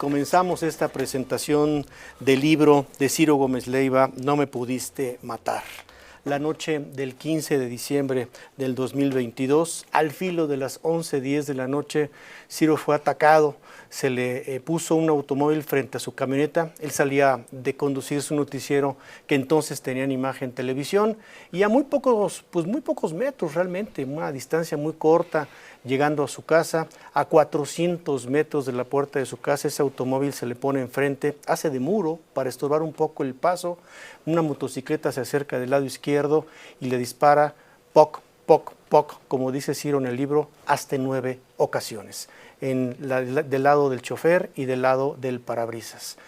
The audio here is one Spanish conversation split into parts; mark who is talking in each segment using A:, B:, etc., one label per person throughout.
A: comenzamos esta presentación del libro de Ciro Gómez Leiva, No me pudiste matar. La noche del 15 de diciembre del 2022, al filo de las 11:10 de la noche, Ciro fue atacado. Se le puso un automóvil frente a su camioneta. Él salía de conducir su noticiero, que entonces tenía en imagen televisión, y a muy pocos metros realmente, una distancia muy corta, llegando a su casa, a 400 metros de la puerta de su casa, ese automóvil se le pone enfrente, hace de muro para estorbar un poco el paso. Una motocicleta se acerca del lado izquierdo y le dispara poc, poc, poc, como dice Ciro en el libro, hasta 9 ocasiones, del lado del chofer y del lado del parabrisas.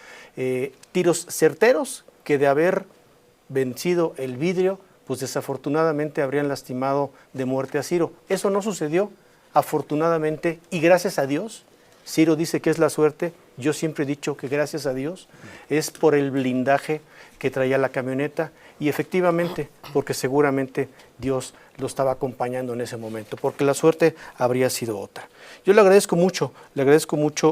A: Tiros certeros que, de haber vencido el vidrio, pues desafortunadamente habrían lastimado de muerte a Ciro. Eso no sucedió, afortunadamente, y gracias a Dios. Ciro dice que es la suerte. Yo siempre he dicho que gracias a Dios es por el blindaje que traía la camioneta, y efectivamente porque seguramente Dios lo estaba acompañando en ese momento, porque la suerte habría sido otra. Yo le agradezco mucho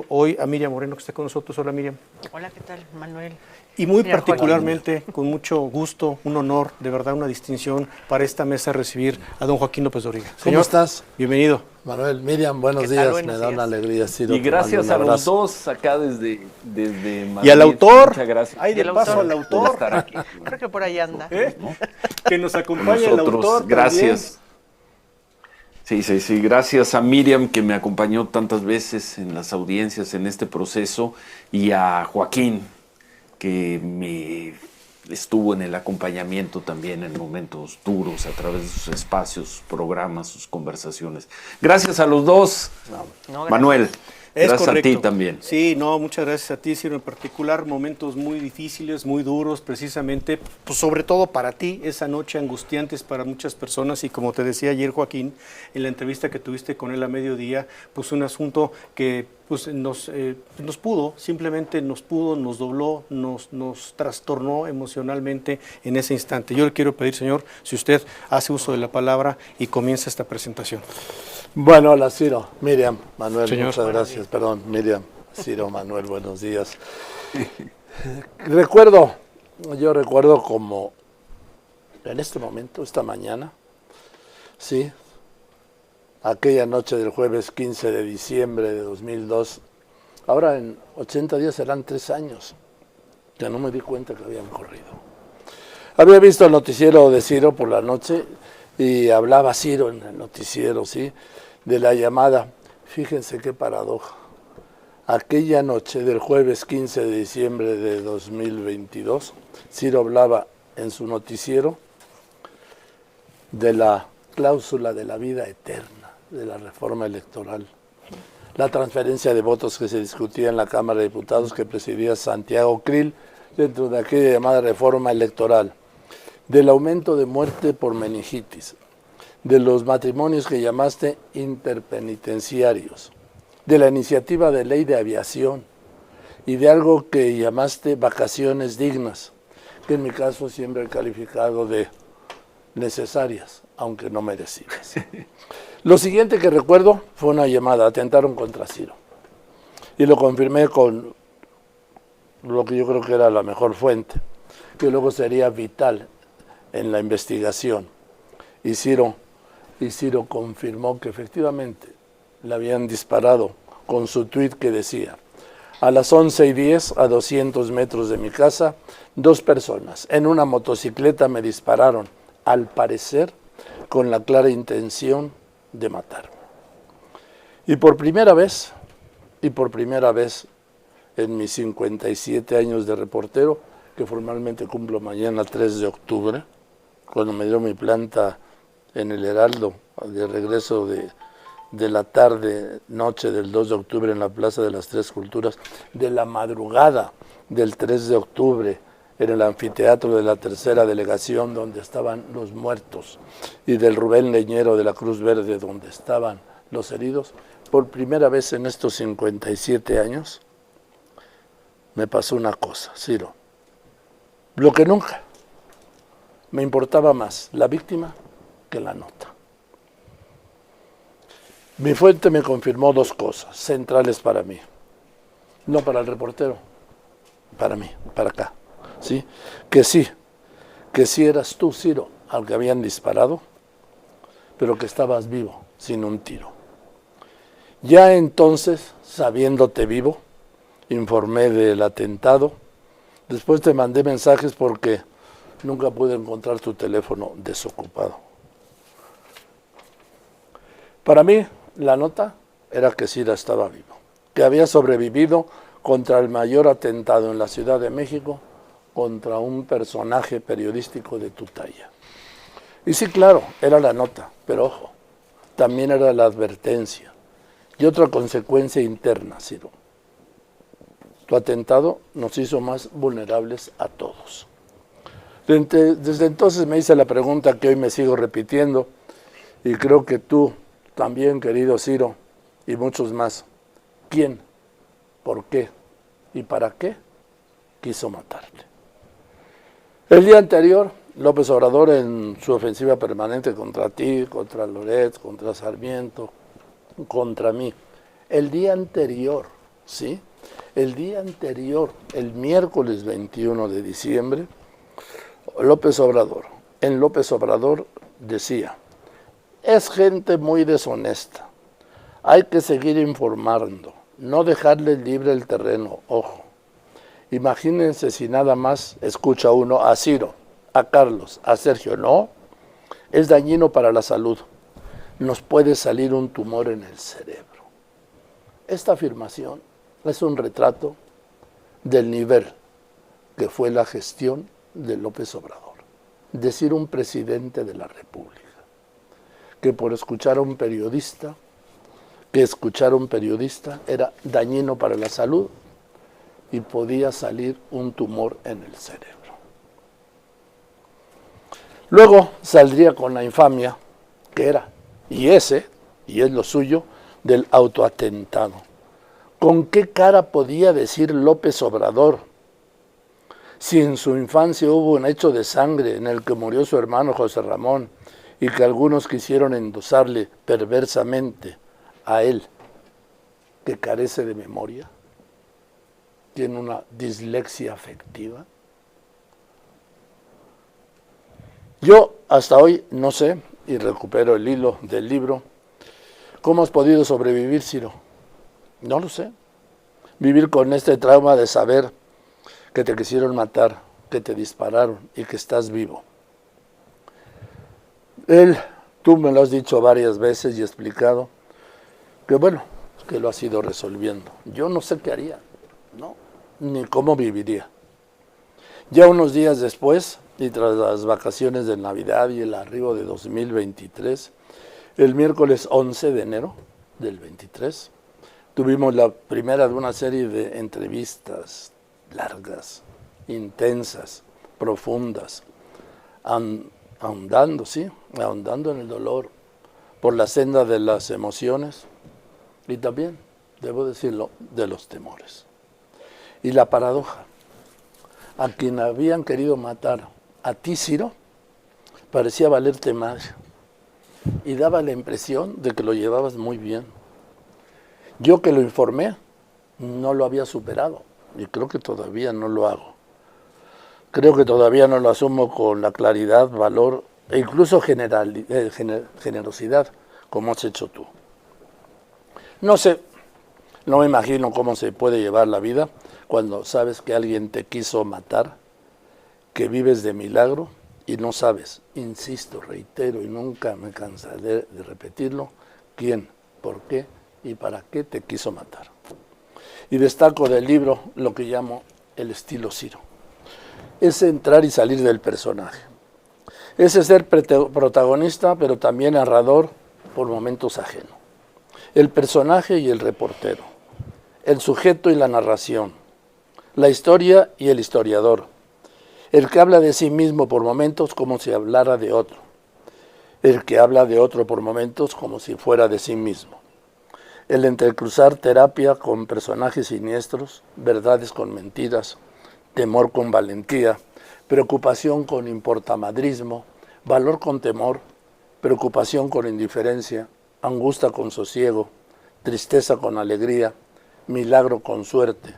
A: hoy a Miriam Moreno, que está con nosotros. Hola, Miriam.
B: Hola, ¿qué tal, Manuel?
A: Y muy particularmente, con mucho gusto, un honor, de verdad una distinción para esta mesa recibir a don Joaquín López Dóriga. Señor,
C: ¿cómo estás?
A: Bienvenido.
C: Manuel, Miriam, buenos días, me da una alegría.
D: Y gracias a los dos acá desde Madrid.
A: Y al autor,
D: muchas gracias.
A: Ay, del paso al autor.
B: Creo que por ahí anda.
A: Que nos acompaña el autor.
D: Gracias. Sí, gracias a Miriam, que me acompañó tantas veces en las audiencias en este proceso, y a Joaquín, que me estuvo en el acompañamiento también en momentos duros a través de sus espacios, sus programas, sus conversaciones. Gracias a los dos, Manuel. Gracias a ti también.
A: Sí, muchas gracias a ti, Ciro, en particular, momentos muy difíciles, muy duros, precisamente, pues sobre todo para ti, esa noche angustiantes para muchas personas, y como te decía ayer, Joaquín, en la entrevista que tuviste con él a mediodía, pues un asunto que pues nos dobló, nos trastornó emocionalmente en ese instante. Yo le quiero pedir, señor, si usted hace uso de la palabra y comienza esta presentación.
C: Bueno, hola, Ciro, Miriam, Manuel,
A: Señor,
C: muchas gracias. Perdón, Miriam, Ciro, Manuel, buenos días. Yo recuerdo como en este momento, esta mañana, sí, aquella noche del jueves 15 de diciembre de 2002, ahora en 80 días serán 3 años, que no me di cuenta que habían corrido. Había visto el noticiero de Ciro por la noche y hablaba Ciro en el noticiero, sí, de la llamada. Fíjense qué paradoja. Aquella noche del jueves 15 de diciembre de 2022, Ciro hablaba en su noticiero de la cláusula de la vida eterna, de la reforma electoral, la transferencia de votos que se discutía en la Cámara de Diputados que presidía Santiago Krill dentro de aquella llamada reforma electoral, del aumento de muerte por meningitis, de los matrimonios que llamaste interpenitenciarios, de la iniciativa de ley de aviación y de algo que llamaste vacaciones dignas, que en mi caso siempre he calificado de necesarias, aunque no merecidas. Lo siguiente que recuerdo fue una llamada, atentaron contra Ciro, y lo confirmé con lo que yo creo que era la mejor fuente, que luego sería vital en la investigación, y Ciro confirmó que efectivamente le habían disparado con su tuit que decía: a las 11:10, a 200 metros de mi casa, 2 personas en una motocicleta me dispararon, al parecer con la clara intención de matarme. Y por primera vez en mis 57 años de reportero, que formalmente cumplo mañana 3 de octubre, cuando me dio mi planta en el Heraldo, de regreso de la tarde-noche del 2 de octubre en la Plaza de las Tres Culturas, de la madrugada del 3 de octubre en el anfiteatro de la tercera delegación donde estaban los muertos, y del Rubén Leñero de la Cruz Verde donde estaban los heridos, por primera vez en estos 57 años me pasó una cosa, Ciro, lo que nunca me importaba más la víctima que la nota. Mi fuente me confirmó 2 cosas centrales para mí. No para el reportero, para mí, para acá. ¿Sí? Que sí eras tú, Ciro, al que habían disparado, pero que estabas vivo, sin un tiro. Ya entonces, sabiéndote vivo, informé del atentado. Después te mandé mensajes porque nunca pude encontrar tu teléfono desocupado. Para mí, la nota era que Ciro estaba vivo, que había sobrevivido contra el mayor atentado en la Ciudad de México, contra un personaje periodístico de tu talla. Y sí, claro, era la nota, pero ojo, también era la advertencia y otra consecuencia interna, Ciro. Tu atentado nos hizo más vulnerables a todos. Desde entonces me hice la pregunta que hoy me sigo repitiendo, y creo que tú también, querido Ciro, y muchos más. ¿Quién, por qué y para qué quiso matarte? El día anterior, López Obrador, en su ofensiva permanente contra ti, contra Loret, contra Sarmiento, contra mí, el día anterior, ¿sí? El día anterior, el miércoles 21 de diciembre, en López Obrador decía: es gente muy deshonesta, hay que seguir informando, no dejarles libre el terreno, ojo. Imagínense si nada más escucha uno a Ciro, a Carlos, a Sergio. No, es dañino para la salud. Nos puede salir un tumor en el cerebro. Esta afirmación es un retrato del nivel que fue la gestión de López Obrador. Decir un presidente de la República que por escuchar a un periodista, era dañino para la salud y podía salir un tumor en el cerebro. Luego saldría con la infamia que era, y es lo suyo, del autoatentado. ¿Con qué cara podía decir López Obrador si en su infancia hubo un hecho de sangre en el que murió su hermano José Ramón y que algunos quisieron endosarle perversamente a él, que carece de memoria? ¿Tiene una dislexia afectiva? Yo hasta hoy no sé, y recupero el hilo del libro, ¿cómo has podido sobrevivir, Ciro? No lo sé. Vivir con este trauma de saber que te quisieron matar, que te dispararon y que estás vivo. Tú me lo has dicho varias veces y explicado, que bueno, que lo has ido resolviendo. Yo no sé qué haría, ¿no? Ni cómo viviría. Ya unos días después, y tras las vacaciones de Navidad y el arribo de 2023, el miércoles 11 de enero del 23, tuvimos la primera de una serie de entrevistas largas, intensas, profundas, ahondando en el dolor, por la senda de las emociones y también, debo decirlo, de los temores. Y la paradoja, a quien habían querido matar, a ti, Ciro, parecía valerte más y daba la impresión de que lo llevabas muy bien. Yo, que lo informé, no lo había superado y creo que todavía no lo hago. Creo que todavía no lo asumo con la claridad, valor e incluso generosidad como has hecho tú. No sé, no me imagino cómo se puede llevar la vida cuando sabes que alguien te quiso matar, que vives de milagro y no sabes, insisto, reitero y nunca me cansaré de repetirlo, quién, por qué y para qué te quiso matar. Y destaco del libro lo que llamo el estilo Ciro. Es entrar y salir del personaje. Ese ser protagonista, pero también narrador por momentos ajeno. El personaje y el reportero. El sujeto y la narración. La historia y el historiador. El que habla de sí mismo por momentos como si hablara de otro. El que habla de otro por momentos como si fuera de sí mismo. El entrecruzar terapia con personajes siniestros, verdades con mentiras, temor con valentía, preocupación con importamadrismo, valor con temor, preocupación con indiferencia, angustia con sosiego, tristeza con alegría, milagro con suerte,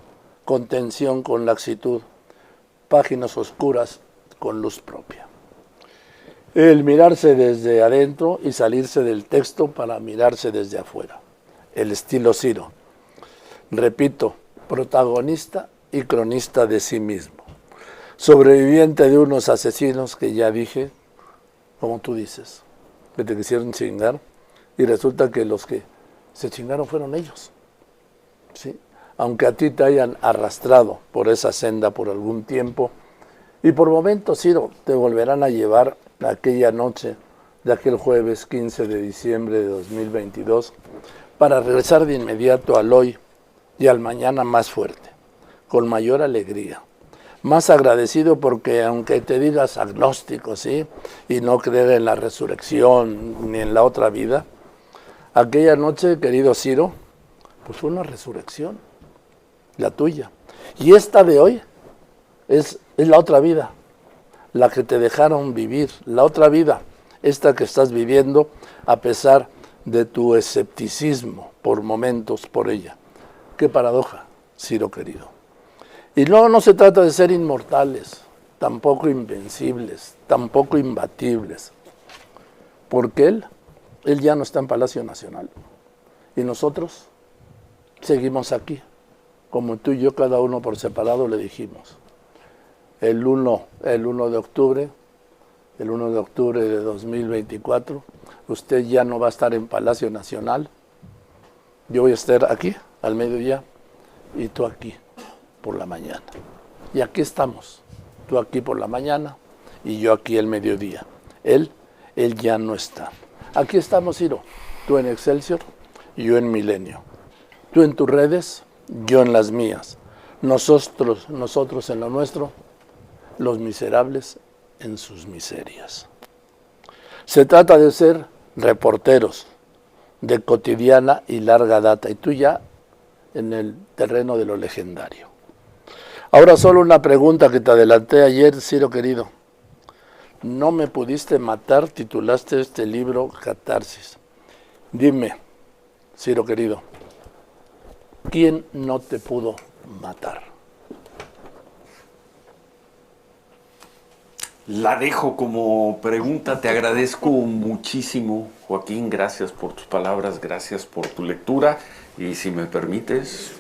C: contención con laxitud, páginas oscuras con luz propia. El mirarse desde adentro y salirse del texto para mirarse desde afuera. El estilo Ciro. Repito, protagonista y cronista de sí mismo. Sobreviviente de unos asesinos que ya dije, como tú dices, que te quisieron chingar y resulta que los que se chingaron fueron ellos. ¿Sí? Aunque a ti te hayan arrastrado por esa senda por algún tiempo y por momentos, Ciro, te volverán a llevar a aquella noche de aquel jueves 15 de diciembre de 2022 para regresar de inmediato al hoy y al mañana más fuerte, con mayor alegría, más agradecido porque aunque te digas agnóstico, ¿sí? Y no creer en la resurrección ni en la otra vida, aquella noche, querido Ciro, pues fue una resurrección, la tuya. Y esta de hoy es la otra vida, la que te dejaron vivir, la otra vida, esta que estás viviendo a pesar de tu escepticismo por momentos por ella. Qué paradoja, Ciro querido. Y no se trata de ser inmortales, tampoco invencibles, tampoco imbatibles, porque él ya no está en Palacio Nacional. Y nosotros seguimos aquí, como tú y yo, cada uno por separado le dijimos. El 1 de octubre de 2024, usted ya no va a estar en Palacio Nacional. Yo voy a estar aquí al mediodía y tú aquí por la mañana. Y aquí estamos, tú aquí por la mañana y yo aquí el mediodía. Él ya no está. Aquí estamos, Ciro, tú en Excelsior y yo en Milenio. Tú en tus redes, yo en las mías. Nosotros en lo nuestro, los miserables en sus miserias. Se trata de ser reporteros de cotidiana y larga data, y tú ya en el terreno de lo legendario. Ahora solo una pregunta que te adelanté ayer, Ciro querido. No me pudiste matar, titulaste este libro Catarsis. Dime, Ciro querido, ¿quién no te pudo matar?
D: La dejo como pregunta. Te agradezco muchísimo, Joaquín. Gracias por tus palabras, gracias por tu lectura. Y si me permites,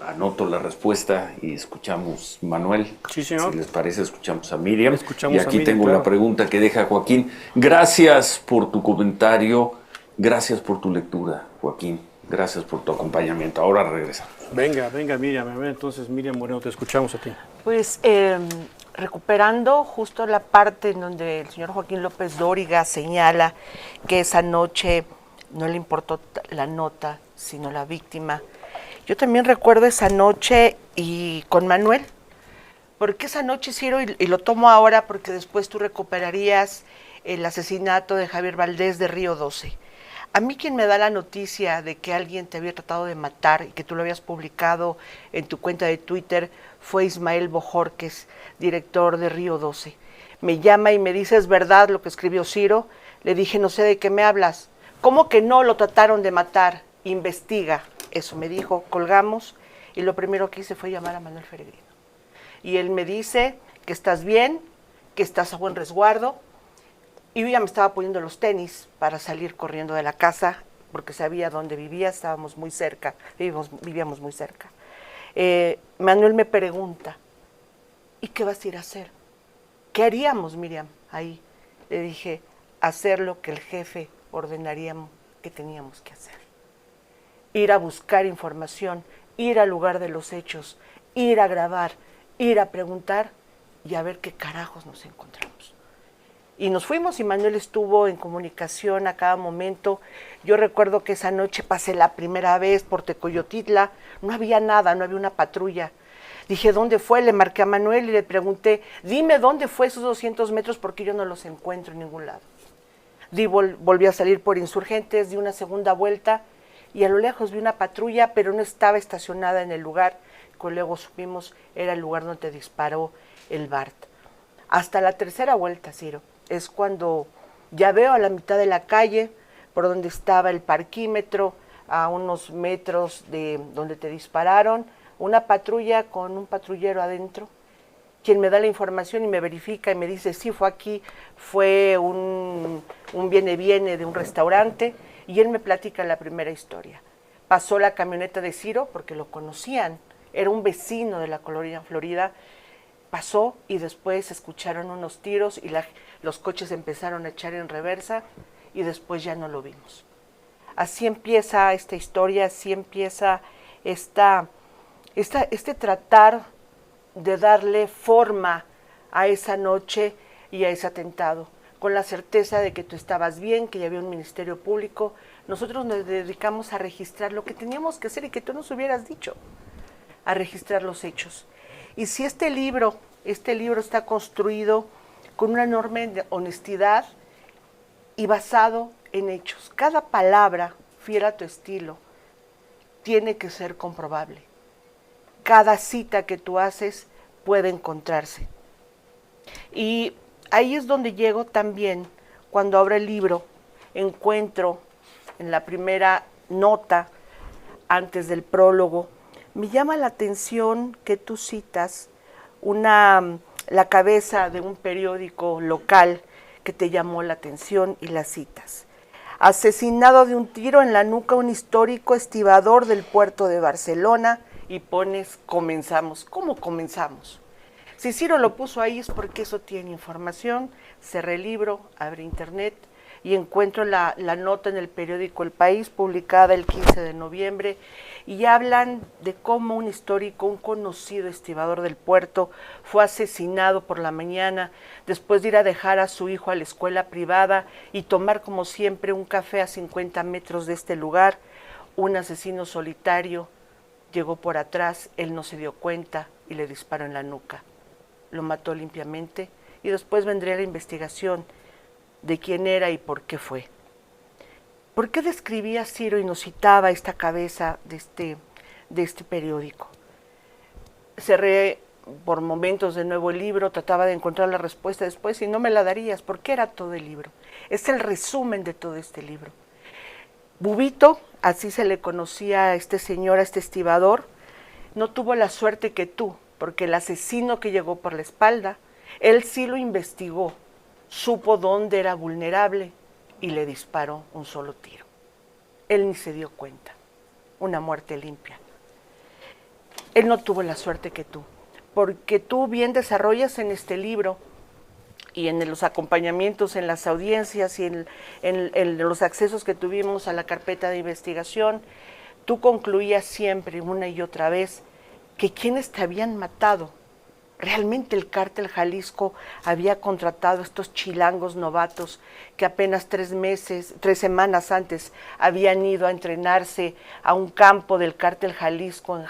D: anoto la respuesta y escuchamos Manuel.
A: Sí, señor.
D: Si les parece, escuchamos a Miriam.
A: Escuchamos
D: y aquí
A: a Miriam,
D: tengo
A: claro.
D: la pregunta que deja Joaquín. Gracias por tu comentario, gracias por tu lectura, Joaquín. Gracias por tu acompañamiento. Ahora regresamos.
A: Venga, Miriam. A ver, entonces, Miriam Moreno, te escuchamos a ti.
B: Pues recuperando justo la parte en donde el señor Joaquín López Dóriga señala que esa noche no le importó la nota, sino la víctima. Yo también recuerdo esa noche y con Manuel, porque esa noche, Ciro, y lo tomo ahora porque después tú recuperarías el asesinato de Javier Valdés de Río 12. A mí quien me da la noticia de que alguien te había tratado de matar y que tú lo habías publicado en tu cuenta de Twitter fue Ismael Bojorquez, director de Río 12. Me llama y me dice, ¿es verdad lo que escribió Ciro? Le dije, no sé de qué me hablas. ¿Cómo que no lo trataron de matar? Investiga. Eso me dijo, colgamos y lo primero que hice fue llamar a Manuel Feregrino. Y él me dice que estás bien, que estás a buen resguardo. Y yo ya me estaba poniendo los tenis para salir corriendo de la casa, porque sabía dónde vivía, estábamos muy cerca, vivíamos muy cerca. Manuel me pregunta, ¿y qué vas a ir a hacer? ¿Qué haríamos, Miriam, ahí? Le dije, hacer lo que el jefe ordenaría que teníamos que hacer. Ir a buscar información, ir al lugar de los hechos, ir a grabar, ir a preguntar y a ver qué carajos nos encontramos. Y nos fuimos y Manuel estuvo en comunicación a cada momento. Yo recuerdo que esa noche pasé la primera vez por Tecoyotitla, no había nada, no había una patrulla. Dije, ¿dónde fue? Le marqué a Manuel y le pregunté, dime dónde fue esos 200 metros porque yo no los encuentro en ningún lado. Volví a salir por Insurgentes, di una segunda vuelta y a lo lejos vi una patrulla, pero no estaba estacionada en el lugar que luego supimos era el lugar donde disparó el Bart. Hasta la tercera vuelta, Ciro, es cuando ya veo a la mitad de la calle, por donde estaba el parquímetro, a unos metros de donde te dispararon, una patrulla con un patrullero adentro, quien me da la información y me verifica y me dice, sí, fue aquí, fue un viene de un restaurante, y él me platica la primera historia. Pasó la camioneta de Ciro, porque lo conocían, era un vecino de la colonia Florida, pasó y después escucharon unos tiros y los coches empezaron a echar en reversa y después ya no lo vimos. Así empieza esta historia, así empieza este tratar de darle forma a esa noche y a ese atentado, con la certeza de que tú estabas bien, que ya había un ministerio público. Nosotros nos dedicamos a registrar lo que teníamos que hacer y que tú nos hubieras dicho, a registrar los hechos. Y si este libro está construido con una enorme honestidad y basado en hechos. Cada palabra, fiel a tu estilo, tiene que ser comprobable. Cada cita que tú haces puede encontrarse. Y ahí es donde llego también, cuando abro el libro, encuentro en la primera nota, antes del prólogo, me llama la atención que tú citas la cabeza de un periódico local que te llamó la atención y la citas. Asesinado de un tiro en la nuca un histórico estibador del puerto de Barcelona, y pones comenzamos. ¿Cómo comenzamos? Si Ciro lo puso ahí es porque eso tiene información. Cerré el libro, abrí internet y encuentro la nota en el periódico El País, publicada el 15 de noviembre, y hablan de cómo un histórico, un conocido estibador del puerto, fue asesinado por la mañana después de ir a dejar a su hijo a la escuela privada y tomar, como siempre, un café a 50 metros de este lugar. Un asesino solitario llegó por atrás, él no se dio cuenta y le disparó en la nuca. Lo mató limpiamente y después vendría la investigación de quién era y por qué fue. ¿Por qué describía Ciro y nos citaba esta cabeza de este periódico? Cerré por momentos de nuevo el libro, trataba de encontrar la respuesta después y no me la darías, porque era todo el libro. Es el resumen de todo este libro. Bubito, así se le conocía a este señor, a este estibador, no tuvo la suerte que tú, porque el asesino que llegó por la espalda, él sí lo investigó, supo dónde era vulnerable y le disparó un solo tiro. Él ni se dio cuenta, una muerte limpia. Él no tuvo la suerte que tú, porque tú bien desarrollas en este libro y en los acompañamientos, en las audiencias y en los accesos que tuvimos a la carpeta de investigación, tú concluías siempre, una y otra vez, que quienes te habían matado, realmente el cártel Jalisco había contratado a estos chilangos novatos que apenas 3 semanas antes habían ido a entrenarse a un campo del cártel Jalisco ya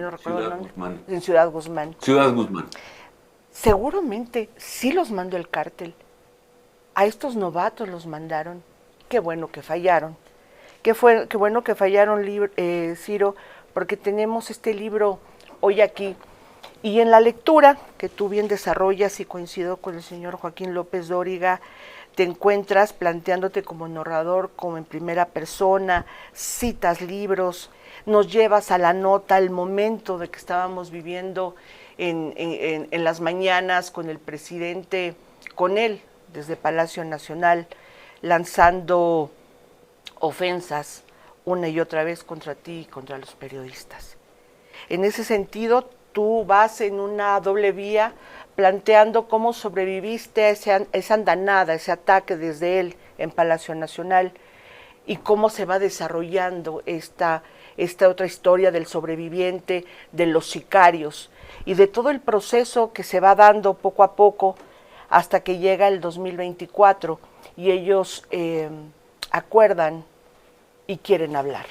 B: no recuerdo el nombre, en Ciudad Guzmán.
D: Ciudad Guzmán.
B: Seguramente sí los mandó el cártel. A estos novatos los mandaron. Qué bueno que fallaron. Qué bueno que fallaron, Ciro, porque tenemos este libro hoy aquí. Y en la lectura, que tú bien desarrollas y coincido con el señor Joaquín López Dóriga, te encuentras planteándote como narrador, como en primera persona, citas libros, nos llevas a la nota, al momento de que estábamos viviendo en las mañanas con el presidente, con él, desde Palacio Nacional, lanzando ofensas una y otra vez contra ti y contra los periodistas. En ese sentido, tú vas en una doble vía planteando cómo sobreviviste a esa andanada, ese ataque desde él en Palacio Nacional y cómo se va desarrollando esta otra historia del sobreviviente, de los sicarios y de todo el proceso que se va dando poco a poco hasta que llega el 2024 y ellos acuerdan y quieren hablar.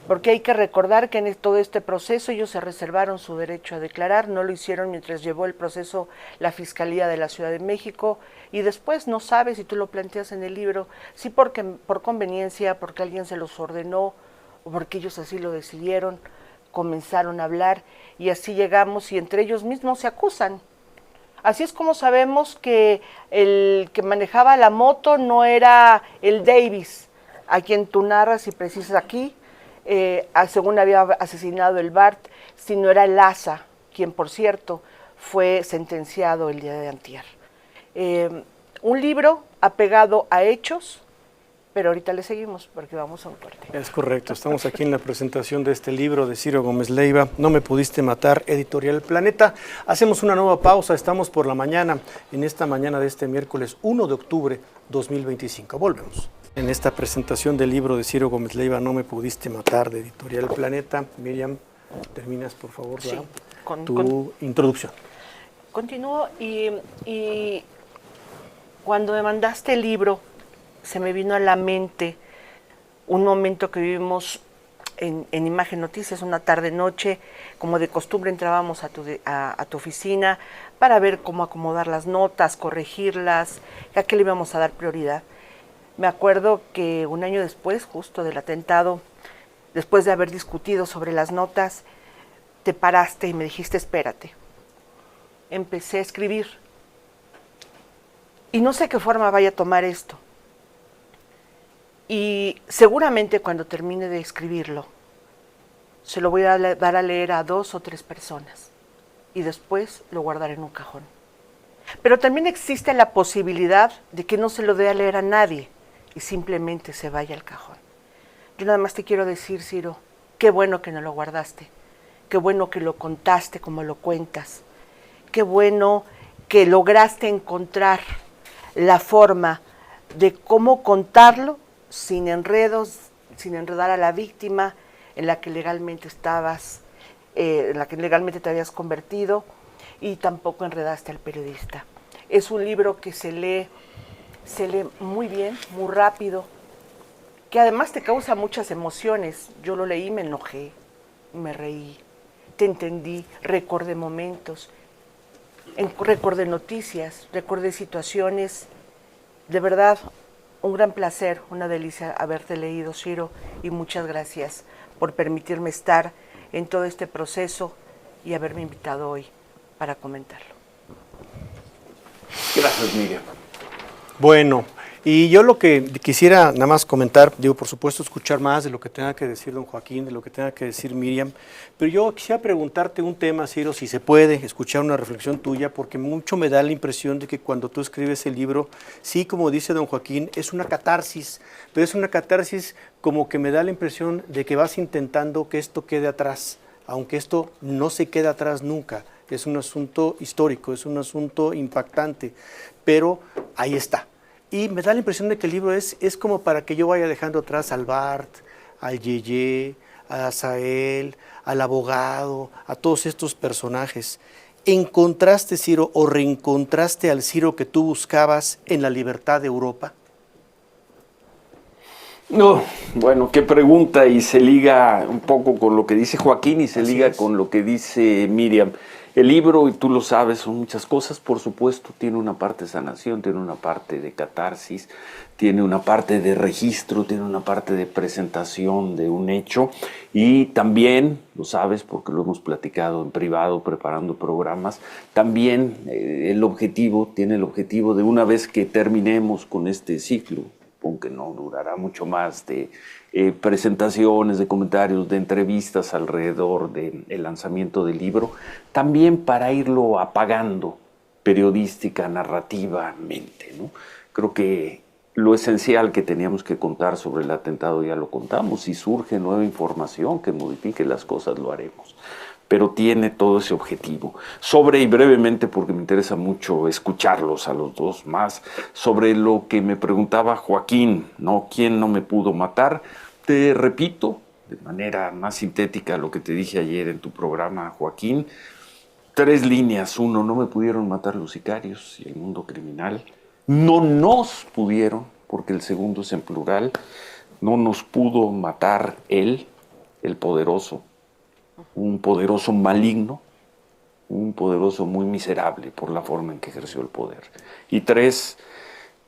B: Porque hay que recordar que en todo este proceso ellos se reservaron su derecho a declarar, no lo hicieron mientras llevó el proceso la Fiscalía de la Ciudad de México y después no sabes, si tú lo planteas en el libro, si por conveniencia, porque alguien se los ordenó o porque ellos así lo decidieron, comenzaron a hablar y así llegamos y entre ellos mismos se acusan. Así es como sabemos que el que manejaba la moto no era el Davis. a quien tú narras y precisas aquí, según había asesinado el Bart, si no era el Asa, quien por cierto fue sentenciado el día de antier. Un libro apegado a hechos, pero ahorita le seguimos porque vamos a un corte.
A: Es correcto, estamos aquí en la presentación de este libro de Ciro Gómez Leiva, No me pudiste matar, Editorial Planeta. Hacemos una nueva pausa, estamos por la mañana, en esta mañana de este miércoles 1 de octubre 2025. Volvemos. En esta presentación del libro de Ciro Gómez Leiva, No me pudiste matar, de Editorial Planeta. Miriam, terminas por favor
B: Sí,
A: tu introducción.
B: Continúo y cuando me mandaste el libro, se me vino a la mente un momento que vivimos en Imagen Noticias, una tarde-noche, como de costumbre entrábamos a tu oficina para ver cómo acomodar las notas, corregirlas, a qué le íbamos a dar prioridad. Me acuerdo que un año después, justo del atentado, después de haber discutido sobre las notas, te paraste y me dijiste, espérate. Empecé a escribir. Y no sé qué forma vaya a tomar esto. Y seguramente cuando termine de escribirlo, se lo voy a dar a leer a 2 o 3 personas. Y después lo guardaré en un cajón. Pero también existe la posibilidad de que no se lo dé a leer a nadie y simplemente se vaya al cajón. Yo nada más te quiero decir, Ciro, qué bueno que no lo guardaste. Qué bueno que lo contaste como lo cuentas. Qué bueno que lograste encontrar la forma de cómo contarlo sin enredos, sin enredar a la víctima en la que legalmente estabas, en la que legalmente te habías convertido, y tampoco enredaste al periodista. Es un libro que se lee muy bien, muy rápido, que además te causa muchas emociones. Yo lo leí, me enojé, me reí, te entendí, recordé momentos, recordé noticias, recordé situaciones. De verdad, un gran placer, una delicia haberte leído, Ciro, y muchas gracias por permitirme estar en todo este proceso y haberme invitado hoy para comentarlo.
D: Gracias, Miriam.
A: Bueno, y yo lo que quisiera nada más comentar, digo, por supuesto, escuchar más de lo que tenga que decir don Joaquín, de lo que tenga que decir Miriam, pero yo quisiera preguntarte un tema, Ciro, si se puede escuchar una reflexión tuya, porque mucho me da la impresión de que cuando tú escribes el libro, sí, como dice don Joaquín, es una catarsis, pero es una catarsis como que me da la impresión de que vas intentando que esto quede atrás, aunque esto no se queda atrás nunca. Es un asunto histórico, es un asunto impactante, pero ahí está. Y me da la impresión de que el libro es como para que yo vaya dejando atrás al Bart, al Yeye, a Azael, al abogado, a todos estos personajes. ¿Encontraste, Ciro, o reencontraste al Ciro que tú buscabas en la libertad de Europa?
D: No, bueno, qué pregunta, y se liga un poco con lo que dice Joaquín y se
A: Así
D: liga
A: es.
D: con lo que dice Miriam. El libro, y tú lo sabes, son muchas cosas, por supuesto, tiene una parte de sanación, tiene una parte de catarsis, tiene una parte de registro, tiene una parte de presentación de un hecho, y también, lo sabes porque lo hemos platicado en privado preparando programas, también tiene el objetivo de, una vez que terminemos con este ciclo, aunque no durará mucho más, de presentaciones, de comentarios, de entrevistas alrededor del lanzamiento del libro, también para irlo apagando periodística, narrativamente, ¿no? Creo que lo esencial que teníamos que contar sobre el atentado ya lo contamos. Si surge nueva información que modifique las cosas, lo haremos. Pero tiene todo ese objetivo. Sobre, y brevemente, porque me interesa mucho escucharlos a los dos más, sobre lo que me preguntaba Joaquín, ¿no? ¿Quién no me pudo matar? Te repito, de manera más sintética, lo que te dije ayer en tu programa, Joaquín. 3 líneas. 1, no me pudieron matar los sicarios y el mundo criminal. No nos pudieron, porque el segundo es en plural. No nos pudo matar él, el poderoso. Un poderoso maligno, un poderoso muy miserable por la forma en que ejerció el poder. Y 3,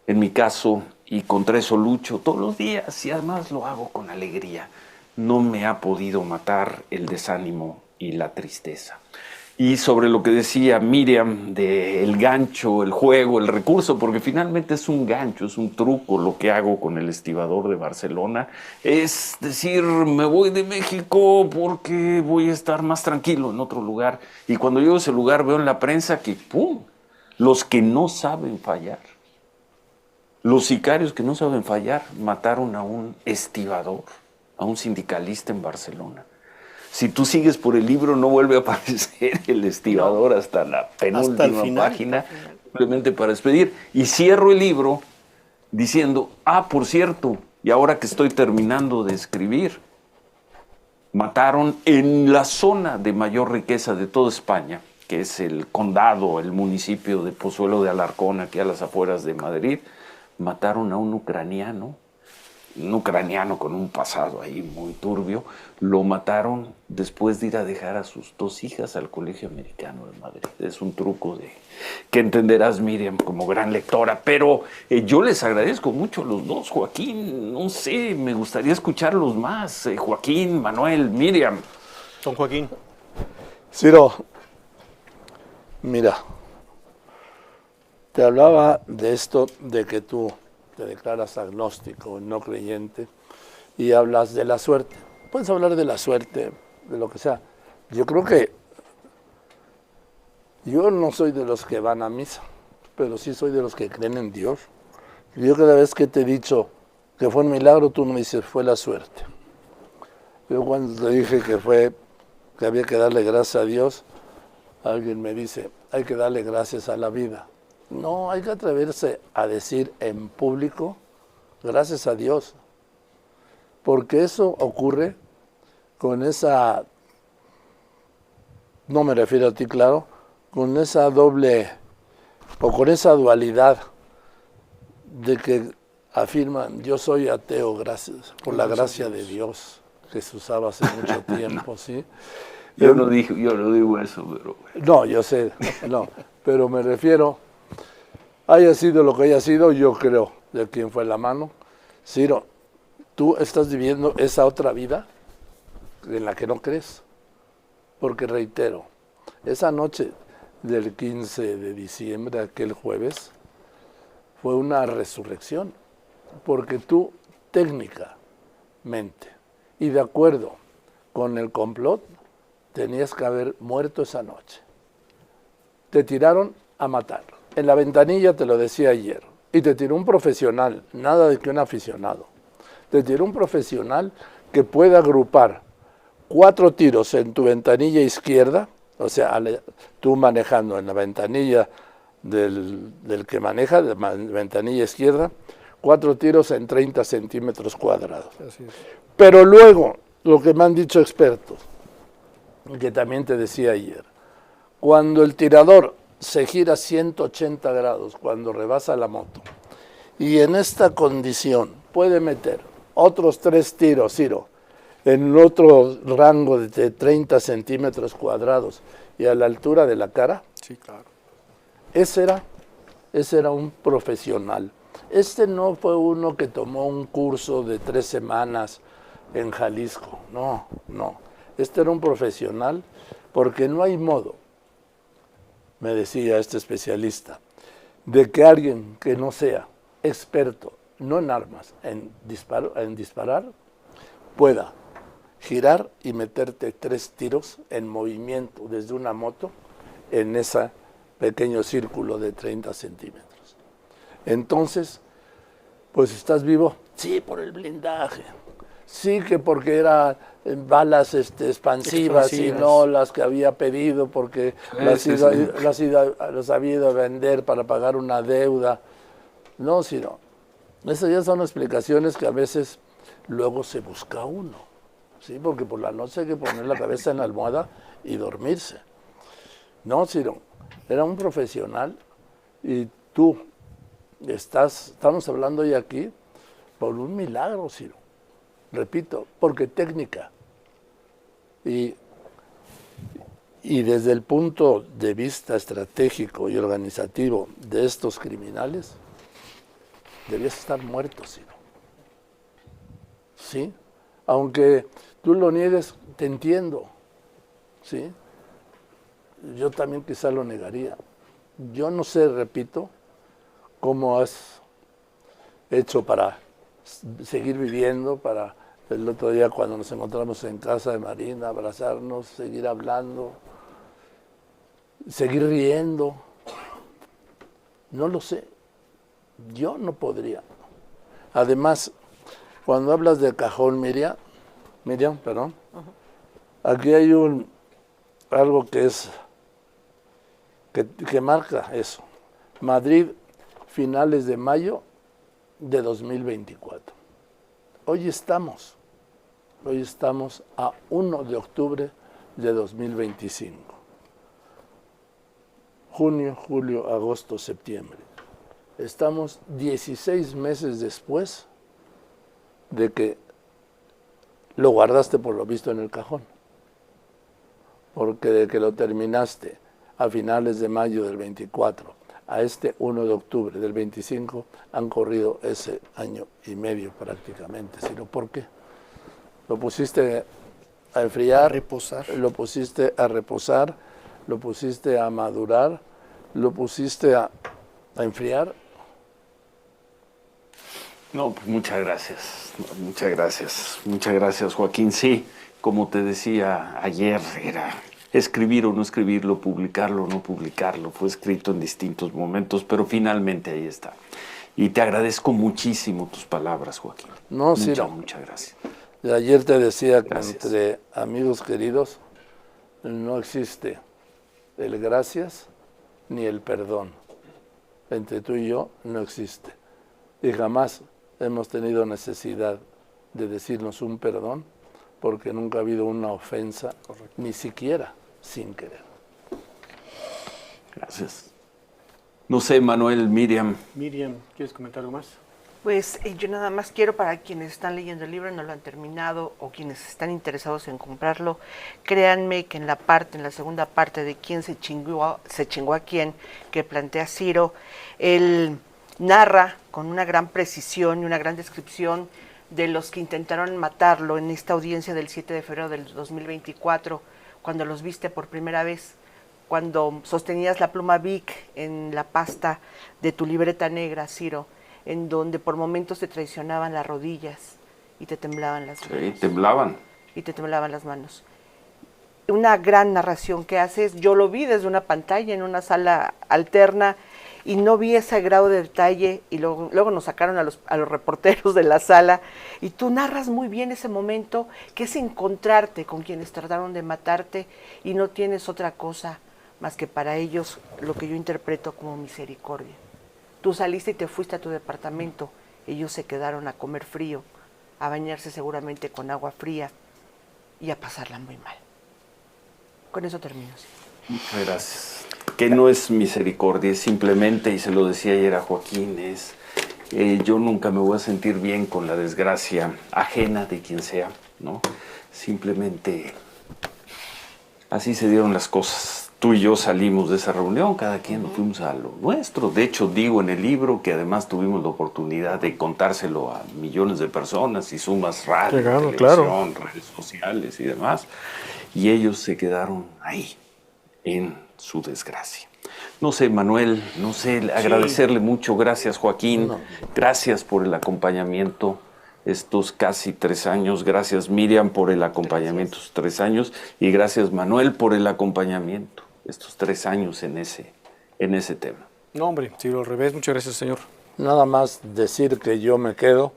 D: en mi caso, y contra eso lucho todos los días, y además lo hago con alegría, no me ha podido matar el desánimo y la tristeza. Y sobre lo que decía Miriam del gancho, el juego, el recurso, porque finalmente es un gancho, es un truco lo que hago con el estibador de Barcelona. Es decir, me voy de México porque voy a estar más tranquilo en otro lugar. Y cuando llego a ese lugar veo en la prensa que, ¡pum!, los que no saben fallar, los sicarios que no saben fallar, mataron a un estibador, a un sindicalista en Barcelona. Si tú sigues por el libro, no vuelve a aparecer el estibador hasta la penúltima página, simplemente para despedir. Y cierro el libro diciendo, por cierto, y ahora que estoy terminando de escribir, mataron en la zona de mayor riqueza de toda España, que es el condado, el municipio de Pozuelo de Alarcón, aquí a las afueras de Madrid, mataron a un ucraniano con un pasado ahí muy turbio. Lo mataron después de ir a dejar a sus 2 hijas al Colegio Americano de Madrid. Es un truco que entenderás, Miriam, como gran lectora, pero yo les agradezco mucho a los dos. Joaquín, no sé, me gustaría escucharlos más. Joaquín, Manuel, Miriam.
A: Don Joaquín.
C: Ciro, mira, te hablaba de esto, de que tú te declaras agnóstico, no creyente, y hablas de la suerte. Puedes hablar de la suerte, de lo que sea. Yo creo que yo no soy de los que van a misa, pero sí soy de los que creen en Dios. Yo cada vez que te he dicho que fue un milagro, tú me dices, fue la suerte. Yo cuando te dije que había que darle gracias a Dios, alguien me dice, hay que darle gracias a la vida. No, hay que atreverse a decir en público, gracias a Dios, porque eso ocurre con esa, no me refiero a ti, claro, con esa doble, o con esa dualidad de que afirman, yo soy ateo, gracias, por la gracia de Dios, que se usaba hace mucho tiempo, ¿sí?
D: Yo no digo eso, pero...
C: No, yo sé, no, pero me refiero, haya sido lo que haya sido, yo creo, de quien fue la mano. Ciro, tú estás viviendo esa otra vida en la que no crees, porque reitero, esa noche del 15 de diciembre, aquel jueves, fue una resurrección, porque tú técnicamente y de acuerdo con el complot, tenías que haber muerto esa noche. Te tiraron a matar. En la ventanilla, te lo decía ayer, y te tiró un profesional, nada de que un aficionado. Te tiró un profesional que puede agrupar 4 tiros en tu ventanilla izquierda, o sea, tú manejando en la ventanilla del que maneja, de la ventanilla izquierda, 4 tiros en 30 centímetros cuadrados.
A: Así es.
C: Pero luego, lo que me han dicho expertos, que también te decía ayer, cuando el tirador se gira 180 grados, cuando rebasa la moto, y en esta condición puede meter otros 3 tiros, Ciro, en otro rango de 30 centímetros cuadrados y a la altura de la cara,
A: Sí, claro.
C: ese era un profesional. Este no fue uno que tomó un curso de 3 semanas en Jalisco, no. Este era un profesional, porque no hay modo, me decía este especialista, de que alguien que no sea experto, no en armas, en disparar, pueda girar y meterte 3 tiros en movimiento desde una moto en ese pequeño círculo de 30 centímetros. Entonces, pues estás vivo, sí, por el blindaje, sí que porque eran balas expansivas y no las que había pedido porque las había ido a vender para pagar una deuda. No, sino, esas ya son explicaciones que a veces luego se busca uno, ¿sí? Porque por la noche hay que poner la cabeza en la almohada y dormirse. No, sino, era un profesional y tú estamos hablando hoy aquí por un milagro, Ciro. Repito, porque técnica. Y desde el punto de vista estratégico y organizativo de estos criminales, debías estar muerto, Ciro. ¿Sí? Aunque tú lo niegues, te entiendo. ¿Sí? yo también quizá lo negaría. Yo no sé, repito, cómo has hecho para seguir viviendo, para el otro día cuando nos encontramos en casa de Marina, abrazarnos, seguir hablando, seguir riendo. No lo sé. Yo no podría. Además, cuando hablas de cajón, Miriam, perdón, aquí hay algo que es que marca eso. Madrid, finales de mayo de 2024. Hoy estamos a 1 de octubre de 2025. Junio, julio, agosto, septiembre. Estamos 16 meses después de que lo guardaste por lo visto en el cajón. Porque de que lo terminaste a finales de mayo del 24 a este 1 de octubre del 25 han corrido ese año y medio prácticamente. Sino, ¿por qué? Lo pusiste a enfriar,
A: A reposar.
C: lo pusiste a reposar, lo pusiste a madurar, lo pusiste a enfriar.
D: No, pues muchas gracias, Joaquín. Sí, como te decía ayer, era escribir o no escribirlo, publicarlo o no publicarlo. Fue escrito en distintos momentos, pero finalmente ahí está. Y te agradezco muchísimo tus palabras, Joaquín.
C: No, Ciro.
D: Muchas gracias.
C: Ayer te decía que
D: Gracias.
C: entre amigos queridos no existe el gracias ni el perdón. Entre tú y yo no existe. Y jamás hemos tenido necesidad de decirnos un perdón porque nunca ha habido una ofensa, ni siquiera sin querer.
D: Gracias. No sé, Manuel, Miriam.
A: Miriam, ¿quieres comentar algo más?
B: Pues yo nada más quiero, para quienes están leyendo el libro y no lo han terminado, o quienes están interesados en comprarlo, créanme que en la segunda parte de quién se chingó a quién, que plantea Ciro, él narra con una gran precisión y una gran descripción de los que intentaron matarlo en esta audiencia del 7 de febrero del 2024, cuando los viste por primera vez, cuando sostenías la pluma Bic en la pasta de tu libreta negra, Ciro, en donde por momentos te traicionaban las rodillas y te temblaban las manos.
D: Sí, temblaban.
B: Y te temblaban las manos. Una gran narración que haces, yo lo vi desde una pantalla en una sala alterna y no vi ese grado de detalle, y luego nos sacaron a los reporteros de la sala, y tú narras muy bien ese momento, que es encontrarte con quienes trataron de matarte y no tienes otra cosa más que para ellos lo que yo interpreto como misericordia. Tú saliste y te fuiste a tu departamento, ellos se quedaron a comer frío, a bañarse seguramente con agua fría y a pasarla muy mal. Con eso termino. Sí.
D: Muchas gracias. Que no es misericordia, es simplemente, y se lo decía ayer a Joaquín, yo nunca me voy a sentir bien con la desgracia ajena de quien sea, ¿no? Simplemente así se dieron las cosas. Tú y yo salimos de esa reunión, cada quien nos fuimos a lo nuestro. De hecho, digo en el libro que además tuvimos la oportunidad de contárselo a millones de personas y sumas radio,
A: Claro,
D: televisión, redes sociales y demás. Y ellos se quedaron ahí, en su desgracia. No sé, Manuel, agradecerle mucho. Gracias, Joaquín.
C: No.
D: Gracias por el acompañamiento estos casi 3 años. Gracias, Miriam, por el acompañamiento estos 3 años. Y gracias, Manuel, por el acompañamiento estos 3 años en ese tema.
A: No, hombre, Ciro, al revés. Muchas gracias, señor.
C: Nada más decir que yo me quedo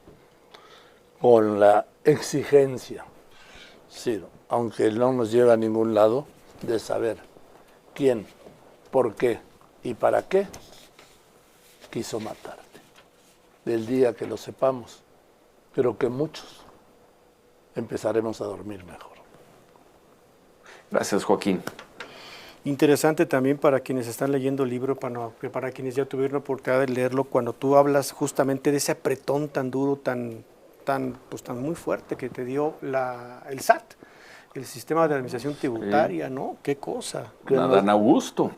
C: con la exigencia, Ciro, aunque no nos lleva a ningún lado, de saber quién, por qué y para qué quiso matarte. Del día que lo sepamos, creo que muchos empezaremos a dormir mejor.
D: Gracias, Joaquín.
A: Interesante también para quienes están leyendo el libro, para quienes ya tuvieron la oportunidad de leerlo, cuando tú hablas justamente de ese apretón tan duro, tan muy fuerte que te dio el SAT, el Sistema de Administración Tributaria, ¿no? Qué cosa.
C: Que
D: Con Adán Augusto.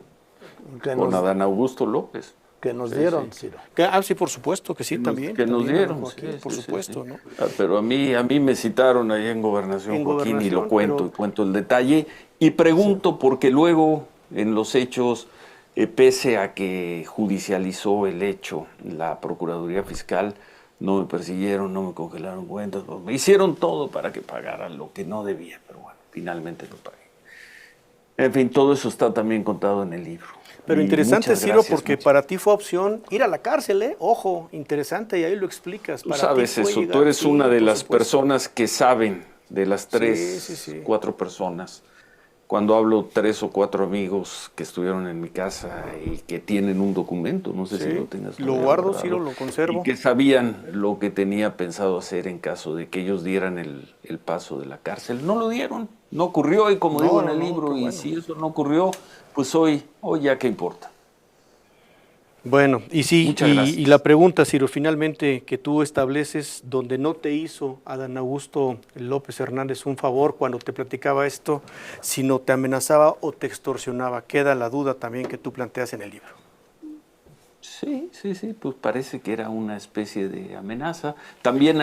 C: Que
D: Con
C: nos,
D: Adán Augusto López.
C: que nos dieron,
D: sí.
C: Ciro.
A: Sí, por supuesto que sí, también.
D: Que nos
A: también,
D: dieron.
A: Joaquín,
D: Sí,
A: por
D: sí,
A: supuesto,
D: sí.
A: ¿no?
D: Pero a mí me citaron ahí en Gobernación,
A: En
D: Joaquín, y
A: Gobernación,
D: lo cuento,
A: pero-
D: y cuento el detalle. Y pregunto, porque luego En los hechos, pese a que judicializó el hecho la Procuraduría Fiscal, no me persiguieron, no me congelaron cuentas, me hicieron todo para que pagara lo que no debía, pero bueno, finalmente lo pagué. En fin, todo eso está también contado en el libro.
A: Pero
D: Y
A: interesante,
D: muchas
A: Ciro,
D: gracias,
A: porque
D: muchas-
A: para ti fue opción ir a la cárcel, ¿eh? Ojo, interesante, y ahí lo explicas.
D: Tú
A: Para
D: sabes
A: ti fue
D: eso,
A: llegar,
D: tú eres
A: sí,
D: una de
A: por
D: las
A: supuesto.
D: personas que saben, de las
A: Sí, sí, sí.
D: 4 personas. Cuando hablo 3 o 4 amigos que estuvieron en mi casa y que tienen un documento, no sé
A: Sí,
D: si lo tengas.
A: lo
D: todavía
A: guardo,
D: guardado,
A: Ciro, lo conservo.
D: Y que sabían lo que tenía pensado hacer en caso de que ellos dieran el paso de la cárcel. No lo dieron, no ocurrió, y como
A: No,
D: digo en
A: no,
D: el
A: no,
D: libro,
A: qué
D: y
A: bueno.
D: si eso no ocurrió, pues hoy ya qué importa.
A: Bueno, y sí,
D: Muchas gracias.
A: y la pregunta, Ciro, finalmente que tú estableces donde no te hizo Adán Augusto López Hernández un favor cuando te platicaba esto, sino te amenazaba o te extorsionaba. Queda la duda también que tú planteas en el libro.
D: Sí, pues parece que era una especie de amenaza. También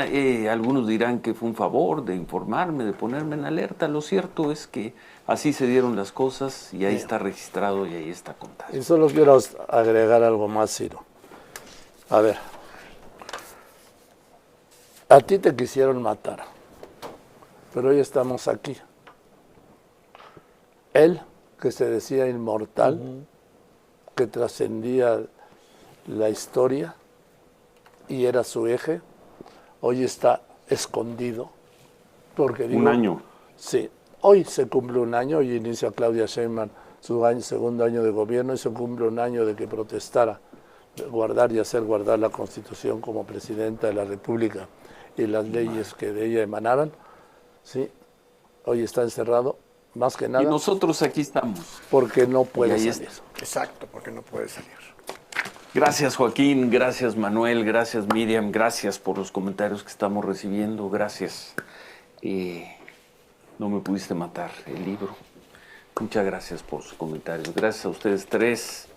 D: algunos dirán que fue un favor de informarme, de ponerme en alerta. Lo cierto es que así se dieron las cosas y ahí está registrado y ahí está contado.
C: Y solo quiero agregar algo más, Ciro. A ver, a ti te quisieron matar, pero hoy estamos aquí. Él, que se decía inmortal, que trascendía la historia y era su eje, hoy está escondido. Porque
D: Un año.
C: Sí, hoy se cumple un año y inicia Claudia Sheinbaum su segundo año de gobierno y se cumple un año de que protestara guardar y hacer guardar la Constitución como presidenta de la República y las leyes que de ella emanaran. Sí, hoy está encerrado, más que
D: Y
C: nada,
D: nosotros aquí estamos.
C: porque no
D: Y
C: puede
D: ahí
C: salir.
D: está.
A: Exacto, porque no puede salir.
D: Gracias Joaquín, gracias Manuel, gracias Miriam, gracias por los comentarios que estamos recibiendo, gracias. No me pudiste matar, el libro. Muchas gracias por sus comentarios. Gracias a ustedes 3.